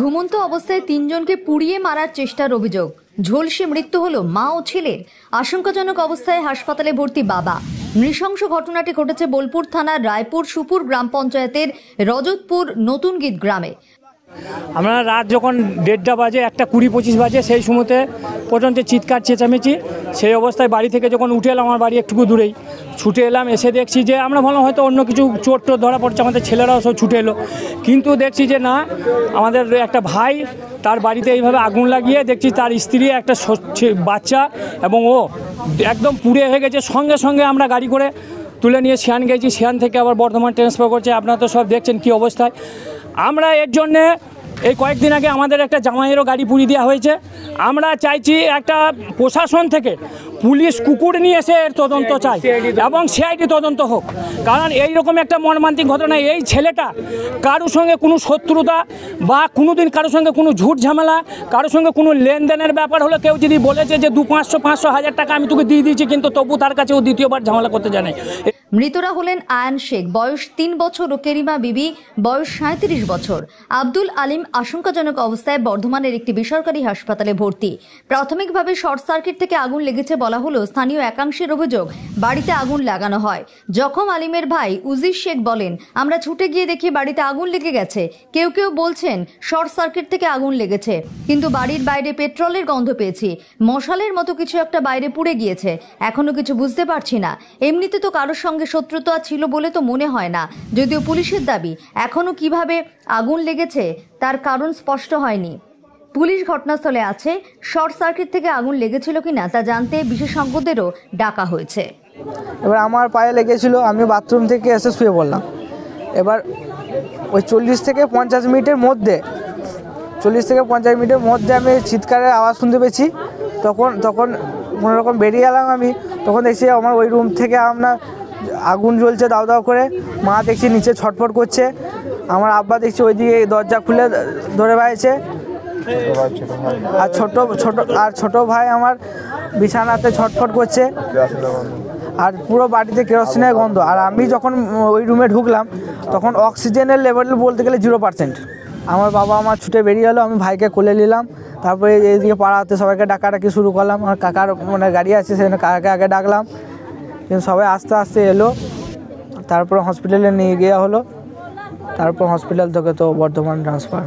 ঘুমন্ত অবস্থায় তিনজনকে পুড়িয়ে মারার চেষ্টার অভিযোগ, ঝলসে মৃত্যু হলো মা ও ছেলের। আশঙ্কাজনক অবস্থায় হাসপাতালে ভর্তি বাবা। নৃশংস ঘটনাটি ঘটেছে বোলপুর থানার রায়পুর সুপুর গ্রাম পঞ্চায়েতের রজতপুর নতুনগীত গ্রামে। আমরা রাত যখন 1:30 বাজে, 1:20-25 বাজে, সেই সময়তে পর্যন্ত চিৎকার চেঁচামেচি। সেই অবস্থায় বাড়ি থেকে যখন উঠে এলাম, আমার বাড়ি একটু দূরেই, ছুটে এলাম। এসে দেখছি যে আমরা ভাবলাম হয়তো অন্য কিছু চোট টোট ধরা পড়ছে, আমাদের ছেলেরাও সব ছুটে এলো। কিন্তু দেখছি যে না, আমাদের একটা ভাই, তার বাড়িতে এইভাবে আগুন লাগিয়ে দেখছি তার স্ত্রী, একটা বাচ্চা এবং ও একদম পুড়ে হয়ে গেছে। সঙ্গে সঙ্গে আমরা গাড়ি করে তুলে নিয়ে সিয়ান গেছি, সিয়ান থেকে আবার বর্ধমান ট্রান্সফার করছে। আপনারা তো সব দেখছেন কী অবস্থায়। আমরা এর জন্যে এই কয়েকদিন আগে আমাদের একটা জামাইয়েরও গাড়ি পুড়িয়ে দেওয়া হয়েছে। আমরা চাইছি একটা প্রশাসন থেকে পুলিশ কুকুর নিয়ে এসে এর তদন্ত চাই এবং সিআইডি তদন্ত হোক। কারণ এইরকম একটা মর্মান্তিক ঘটনা, এই ছেলেটা কারোর সঙ্গে কোনো শত্রুতা বা কোনো দিন কারোর সঙ্গে কোনো ঝুট ঝামেলা, কারোর সঙ্গে কোনো লেনদেনের ব্যাপার হলে কেউ যদি বলেছে যে 200-500-1000 টাকা আমি তোকে দিয়ে দিয়েছি, কিন্তু তবু তার কাছে ও দ্বিতীয়বার ঝামেলা করতে জানে। মৃতরা হলেন আয়ান শেখ, বয়স 3 বছর, ও কেরিমা বিবি, বয়স 37 বছর। আব্দুল আলিম আশঙ্কাজনক অবস্থায় বর্ধমানের একটি বেসরকারি হাসপাতালে ভর্তি। প্রাথমিকভাবে শর্ট সার্কিট থেকে আগুন লেগেছে বলা হলো। স্থানীয় একাংশের অভিযোগ, বাড়িতে আগুন লাগানো হয়। জখম আলিমের ভাই উজির শেখ বলেন, আমরা ছুটে গিয়ে দেখি বাড়িতে আগুন লেগে গেছে। কেউ কেউ বলছেন শর্ট সার্কিট থেকে আগুন লেগেছে, কিন্তু বাড়ির বাইরে পেট্রোলের গন্ধ পেয়েছি। মশালের মতো কিছু একটা বাইরে পুড়ে গিয়েছে, এখনো কিছু বুঝতে পারছি না। এমনিতে তো কারোর সঙ্গে শত্রুতা ছিল বলে তো মনে হয় না। যদিও পুলিশের দাবি, এখনো কিভাবে আগুন লেগেছে তার কারণ স্পষ্ট হয়নি। পুলিশ ঘটনাস্থলে আছে। শর্ট সার্কিট থেকে আগুন লেগেছিল কিনা তা জানতে বিশেষজ্ঞদেরও ডাকা হয়েছে। এবার আমার পায়ে লেগেছিল, আমি বাথরুম থেকে এসে শুয়ে পড়লাম। এবার ওই 40 থেকে 50 মিনিটের মধ্যে আমি চিৎকারের আওয়াজ শুনতে পেয়েছি। তখন কোনোরকম বেরিয়ে এলাম আমি। তখন দেখছি আমার ওই রুম থেকে আমরা আগুন জ্বলছে দাউ দাউ করে। মা দেখছি নিচে ছটফট করছে। আমার আব্বা দেখছি ওইদিকে দরজা খুলে ধরে বেড়াচ্ছে। আর ছোট ভাই আমার বিছানাতে ছটফট করছে। আর পুরো বাড়িতে কেরোসিনের গন্ধ। আর আমি যখন ওই রুমে ঢুকলাম তখন অক্সিজেনের লেভেল বলতে গেলে 0%। আমার বাবা আমার ছুটে বেরিয়ে এলো, আমি ভাইকে কোলে নিলাম। তারপরে এইদিকে পাড়াতে সবাইকে ডাকাডাকি শুরু করলাম। আমার কাকার গাড়ি আছে, সেখানে কাকাকে আগে ডাকলাম, কিন্তু সবাই আস্তে আস্তে এলো। তারপর হসপিটালে নিয়ে গিয়ে হলো। তারপর হসপিটাল থেকে তো বর্ধমান ট্রান্সফার।